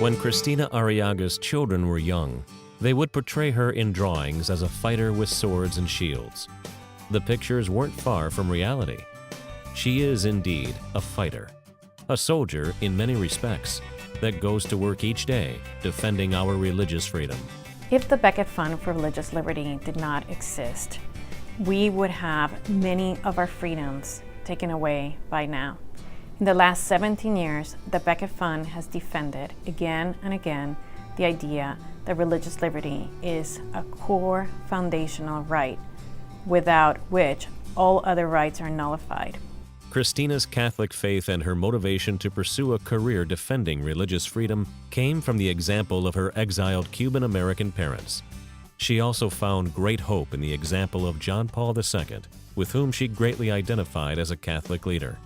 When Kristina Arriaga's children were young, they would portray her in drawings as a fighter with swords and shields. The pictures weren't far from reality. She is indeed a fighter, a soldier in many respects, that goes to work each day defending our religious freedom. If the Becket Fund for Religious Liberty did not exist, we would have many of our freedoms taken away by now. In the last 17 years, the Becket Fund has defended again and again the idea that religious liberty is a core foundational right, without which all other rights are nullified. Kristina's Catholic faith and her motivation to pursue a career defending religious freedom came from the example of her exiled Cuban-American parents. She also found great hope in the example of John Paul II, with whom she greatly identified as a Catholic leader.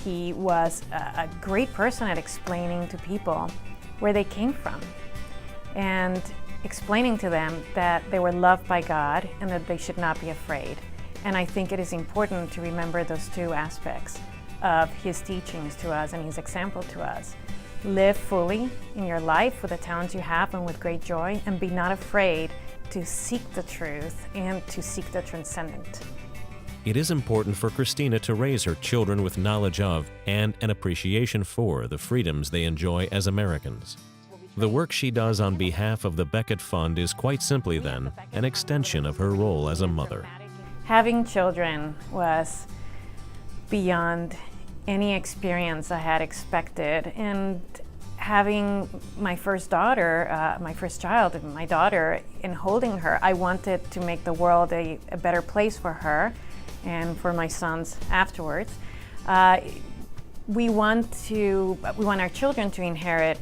He was a great person at explaining to people where they came from and explaining to them that they were loved by God and that they should not be afraid. And I think it is important to remember those two aspects of his teachings to us and his example to us. Live fully in your life with the talents you have and with great joy, and be not afraid to seek the truth and to seek the transcendent. It is important for Kristina to raise her children with knowledge of and an appreciation for the freedoms they enjoy as Americans. The work she does on behalf of the Becket Fund is quite simply, then, an extension of her role as a mother. Having children was beyond any experience I had expected, and having my first daughter, my first child, my daughter, and holding her, I wanted to make the world a better place for her and for my sons afterwards. We want our children to inherit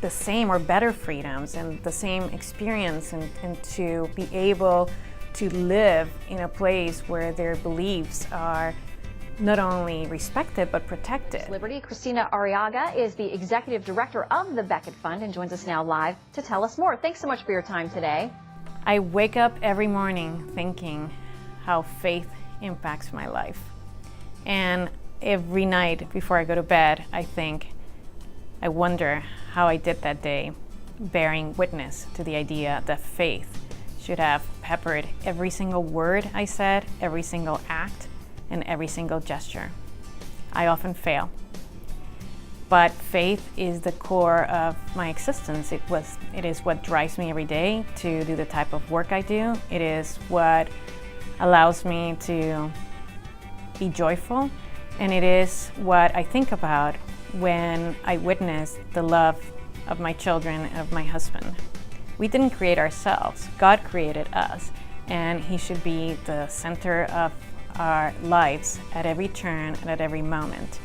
the same or better freedoms and the same experience, and to be able to live in a place where their beliefs are not only respected but protected. Liberty. Kristina Arriaga is the executive director of the Becket Fund and joins us now live to tell us more. Thanks so much for your time today. I wake up every morning thinking how faith impacts my life. And every night before I go to bed, I wonder how I did that day, bearing witness to the idea that faith should have peppered every single word I said, every single act, and every single gesture. I often fail, but faith is the core of my existence. It is what drives me every day to do the type of work I do. It is what allows me to be joyful, and it is what I think about when I witness the love of my children and of my husband. We didn't create ourselves. God created us, and He should be the center of our lives at every turn and at every moment.